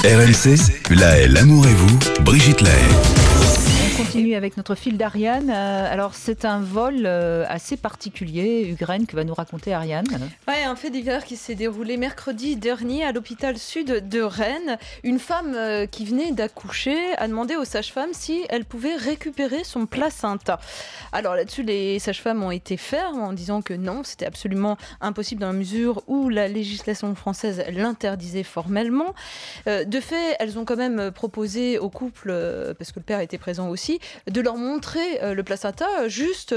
RMC, La l'amour et vous, Brigitte Lahaie. On continue avec notre fil d'Ariane. Alors c'est un vol assez particulier, Ukraine, que va nous raconter Ariane. Ouais, un fait divers qui s'est déroulé mercredi dernier à l'hôpital sud de Rennes. Une femme qui venait d'accoucher a demandé aux sages-femmes si elle pouvait récupérer son placenta. Alors là-dessus, les sages-femmes ont été fermes en disant que non, c'était absolument impossible dans la mesure où la législation française l'interdisait formellement. De fait, elles ont quand même proposé au couple, parce que le père était présent aussi, de leur montrer le placenta juste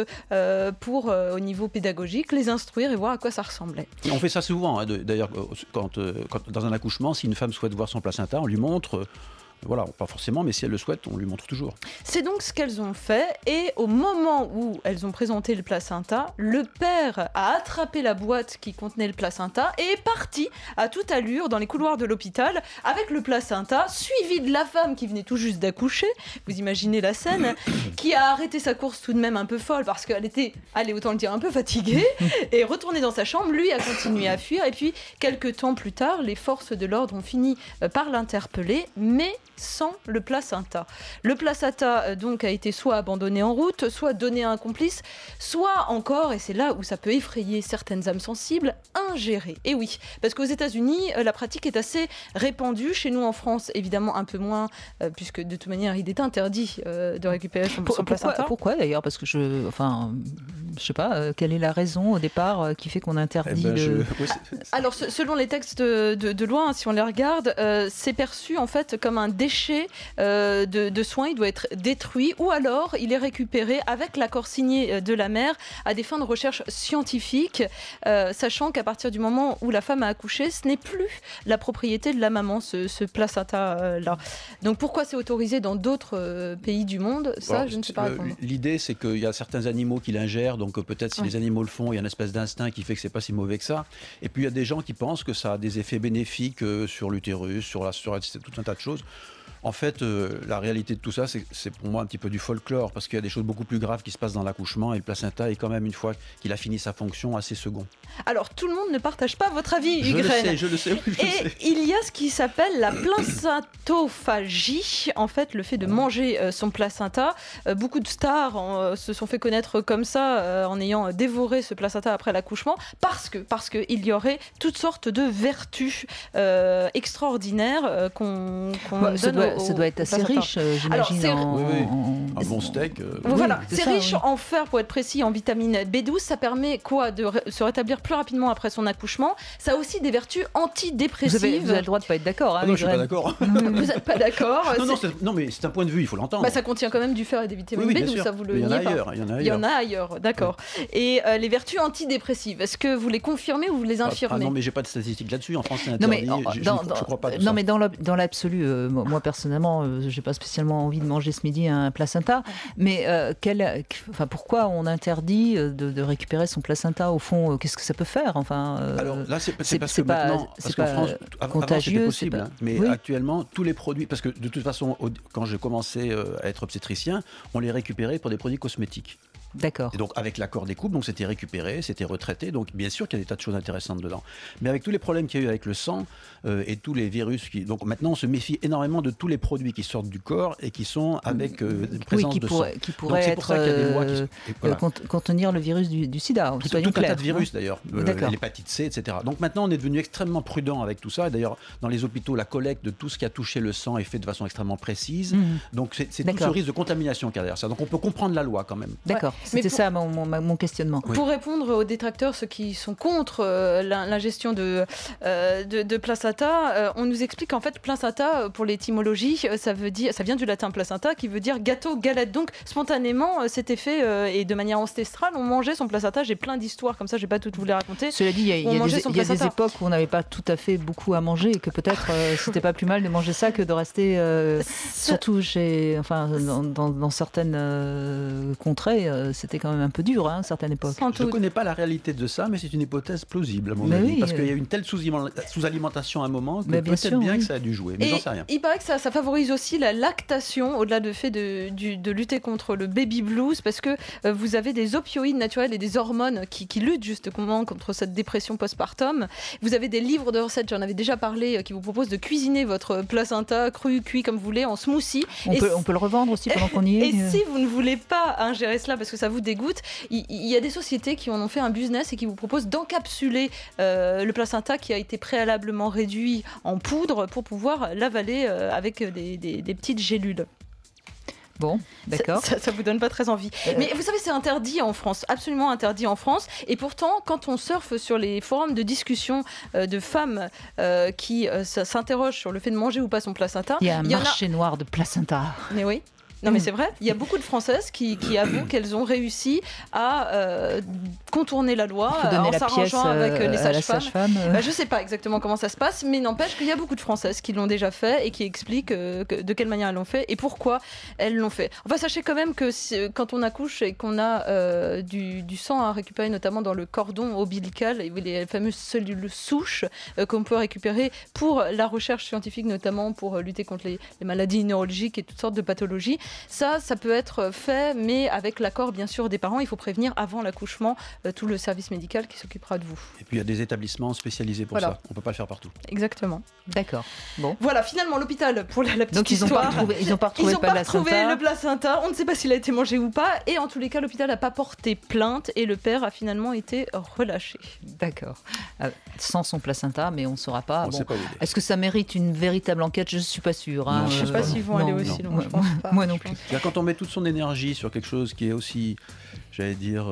pour, au niveau pédagogique, les instruire et voir à quoi ça ressemblait. On fait ça souvent, hein, d'ailleurs, quand dans un accouchement, si une femme souhaite voir son placenta, on lui montre... Voilà, pas forcément, mais si elle le souhaite, on lui montre toujours. C'est donc ce qu'elles ont fait, et au moment où elles ont présenté le placenta, le père a attrapé la boîte qui contenait le placenta et est parti à toute allure dans les couloirs de l'hôpital avec le placenta, suivi de la femme qui venait tout juste d'accoucher. Vous imaginez la scène, qui a arrêté sa course tout de même un peu folle parce qu'elle était, allez, autant le dire, un peu fatiguée, et retourné dans sa chambre. Lui a continué à fuir, et puis quelques temps plus tard, les forces de l'ordre ont fini par l'interpeller, mais sans le placenta. Le placenta donc a été soit abandonné en route, soit donné à un complice, soit encore, et c'est là où ça peut effrayer certaines âmes sensibles, ingéré. Et oui, parce qu'aux États-Unis, la pratique est assez répandue. Chez nous en France, évidemment un peu moins, puisque de toute manière, il est interdit de récupérer son placenta. Pourquoi d'ailleurs ? Parce que je sais pas, quelle est la raison au départ qui fait qu'on interdit Alors, selon les textes de loi, hein, si on les regarde, c'est perçu en fait comme un déchet de soins. Il doit être détruit ou alors il est récupéré avec l'accord signé de la mère à des fins de recherche scientifique, sachant qu'à partir du moment où la femme a accouché, ce n'est plus la propriété de la maman, ce placenta-là. Donc pourquoi c'est autorisé dans d'autres pays du monde ? Ça, alors, je ne sais pas répondre. L'idée, c'est qu'il y a certains animaux qui l'ingèrent, donc peut-être si les animaux le font, il y a une espèce d'instinct qui fait que c'est pas si mauvais que ça. Et puis il y a des gens qui pensent que ça a des effets bénéfiques sur l'utérus, sur tout un tas de choses. En fait, la réalité de tout ça, c'est pour moi un petit peu du folklore, parce qu'il y a des choses beaucoup plus graves qui se passent dans l'accouchement, et le placenta est quand même, une fois qu'il a fini sa fonction, assez second. Alors, tout le monde ne partage pas votre avis, Ukraine. Je le sais. Il y a ce qui s'appelle la placentophagie, en fait, le fait de manger son placenta. Beaucoup de stars se sont fait connaître comme ça, en ayant dévoré ce placenta après l'accouchement, parce qu'il y aurait toutes sortes de vertus extraordinaires qu'on donne ça doit être assez riche, j'imagine. Un bon steak. Voilà, c'est riche en fer, pour être précis, en vitamine B12. Ça permet de se rétablir plus rapidement après son accouchement. Ça a aussi des vertus antidépressives. Vous avez le droit de ne pas être d'accord. Non, je ne suis pas d'accord. Vous n'êtes pas d'accord. Non, mais c'est un point de vue, il faut l'entendre. Ça contient quand même du fer et des vitamines B12, ça vous le niez pas. Il y en a ailleurs, d'accord. Et les vertus antidépressives, est-ce que vous les confirmez ou vous les infirmez ? Non, mais j'ai pas de statistiques là-dessus. En France, c'est interdit. Je crois pas. Non, mais dans l'absolu, moi personnellement, j'ai pas spécialement envie de manger ce midi un placenta. Mais pourquoi on interdit de récupérer son placenta au fond ? Qu'est-ce que ça peut faire ? Alors là, c'est parce que maintenant, parce qu'en France, avant c'était possible, mais actuellement, tous les produits, parce que de toute façon, quand j'ai commencé à être obstétricien, on les récupérait pour des produits cosmétiques. D'accord. Et donc avec l'accord des couples, donc c'était récupéré, c'était retraité, donc bien sûr qu'il y a des tas de choses intéressantes dedans. Mais avec tous les problèmes qu'il y a eu avec le sang et tous les virus, donc maintenant on se méfie énormément de tous les produits qui sortent du corps et qui sont avec une présence de sang. Qui pourraient contenir le virus du sida. Tout un tas de virus d'ailleurs, l'hépatite C, etc. Donc maintenant on est devenu extrêmement prudent avec tout ça. Et d'ailleurs dans les hôpitaux, la collecte de tout ce qui a touché le sang est faite de façon extrêmement précise. Donc c'est tout ce risque de contamination qu'il y a derrière ça. Donc on peut comprendre la loi quand même. D'accord. C'était ça mon questionnement. Oui. Pour répondre aux détracteurs, ceux qui sont contre l'ingestion de placenta, on nous explique qu'en fait placenta, pour l'étymologie, ça vient du latin placenta qui veut dire gâteau, galette. Donc spontanément, c'était fait et de manière ancestrale, on mangeait son placenta. J'ai plein d'histoires comme ça, je vais pas toutes vous les raconter. Cela dit, il y a des époques où on n'avait pas tout à fait beaucoup à manger et que peut-être c'était pas plus mal de manger ça que de rester surtout dans certaines contrées. c'était quand même un peu dur à une certaine époque. Sans Je ne doute. connais pas la réalité de ça, mais c'est une hypothèse plausible, à mon Mais avis. oui, parce qu'il y a eu une telle sous-alimentation à un moment que Mais bien peut-être sûr, bien oui. que ça a dû jouer. Mais Et j'en sais rien. il paraît que ça favorise aussi la lactation, au-delà du fait de lutter contre le baby blues, parce que vous avez des opioïdes naturels et des hormones qui luttent justement contre cette dépression postpartum. Vous avez des livres de recettes, j'en avais déjà parlé, qui vous proposent de cuisiner votre placenta cru, cuit comme vous voulez, en smoothie. On peut le revendre aussi pendant qu'on y est. Et si vous ne voulez pas ingérer cela parce que ça vous dégoûte, il y a des sociétés qui en ont fait un business et qui vous proposent d'encapsuler le placenta qui a été préalablement réduit en poudre pour pouvoir l'avaler avec des petites gélules. Bon, d'accord. Ça vous donne pas très envie. Mais vous savez, c'est interdit en France, absolument interdit en France. Et pourtant, quand on surfe sur les forums de discussion de femmes qui s'interrogent sur le fait de manger ou pas son placenta, Il y a un en marché noir de placenta. Mais oui. Non mais c'est vrai, il y a beaucoup de Françaises qui avouent qu'elles ont réussi à contourner la loi Il faut donner en la pièce s'arrangeant avec les à la sages-femmes. sage-femme. Je ne sais pas exactement comment ça se passe, mais n'empêche qu'il y a beaucoup de Françaises qui l'ont déjà fait et qui expliquent de quelle manière elles l'ont fait et pourquoi elles l'ont fait. Enfin, sachez quand même que quand on accouche et qu'on a du sang à récupérer, notamment dans le cordon ombilical, et les fameuses cellules souches qu'on peut récupérer pour la recherche scientifique, notamment pour lutter contre les maladies neurologiques et toutes sortes de pathologies, ça peut être fait, mais avec l'accord bien sûr des parents. Il faut prévenir avant l'accouchement tout le service médical qui s'occupera de vous. Et puis il y a des établissements spécialisés pour Voilà. ça. On ne peut pas le faire partout. Exactement. D'accord. Bon. Voilà, finalement, l'hôpital, pour la petite Donc ils n'ont histoire. pas retrouvé Ils n'ont pas retrouvé placenta. le placenta. On ne sait pas s'il a été mangé ou pas. Et en tous les cas, l'hôpital n'a pas porté plainte et le père a finalement été relâché. D'accord. Sans son placenta, mais on ne saura pas. On ne sait pas où il est. Est-ce que ça mérite une véritable enquête? Je ne suis pas sûre. Non, Je ne sais pas s'ils vont aller aussi loin. Je pense pas. Moi non Je pense. plus. C'est-à-dire, quand on met toute son énergie sur quelque chose qui est aussi, j'allais dire,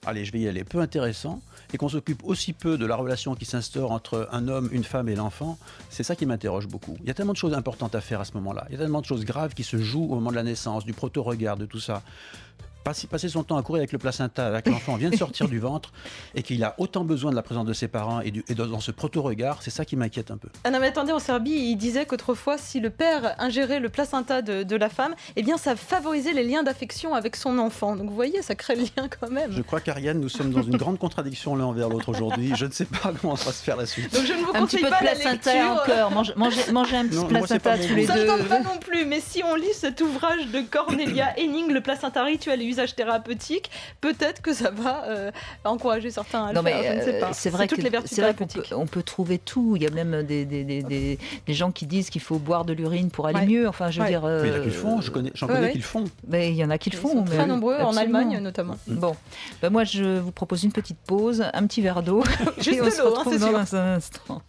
allez, je vais y aller, peu intéressant, et qu'on s'occupe aussi peu de la relation qui s'instaure entre un homme, une femme et l'enfant, c'est ça qui m'interroge beaucoup. Il y a tellement de choses importantes à faire à ce moment-là. Il y a tellement de choses graves qui se jouent au moment de la naissance, du proto-regard, de tout ça. Passer son temps à courir avec le placenta, avec l'enfant vient de sortir du ventre, et qu'il a autant besoin de la présence de ses parents et dans ce proto-regard, c'est ça qui m'inquiète un peu. Ah non mais attendez, en Serbie, il disait qu'autrefois, si le père ingérait le placenta de la femme, eh bien ça favorisait les liens d'affection avec son enfant. Donc vous voyez, ça crée le lien quand même. Je crois qu'Ariane, nous sommes dans une grande contradiction l'un envers l'autre aujourd'hui. Je ne sais pas comment ça va se faire la suite. Donc je ne vous Un petit conseille peu de pas la placenta lecture. encore. Mangez un petit Non, moi, c'est placenta pas mon tous les goût. Ça ne deux. tente pas non plus, mais si on lit cet ouvrage de Cornelia Henning, le placenta rituel et usage thérapeutique, peut-être que ça va encourager certains à le Non, faire, mais je ne sais pas. c'est vrai toutes les vertus qu'on thérapeutiques. on peut trouver tout. Il y a même des gens qui disent qu'il faut boire de l'urine pour aller Ouais. mieux. Enfin, je veux Ouais. dire. Mais il y en a qui le font, j'en connais ouais. qui le font. Mais il y en a qui le Ils font. sont mais très nombreux, en absolument. Allemagne notamment. Bon, moi je vous propose une petite pause, un petit verre d'eau. Juste et on de se l'eau, hein, retrouve c'est sûr. dans un instant.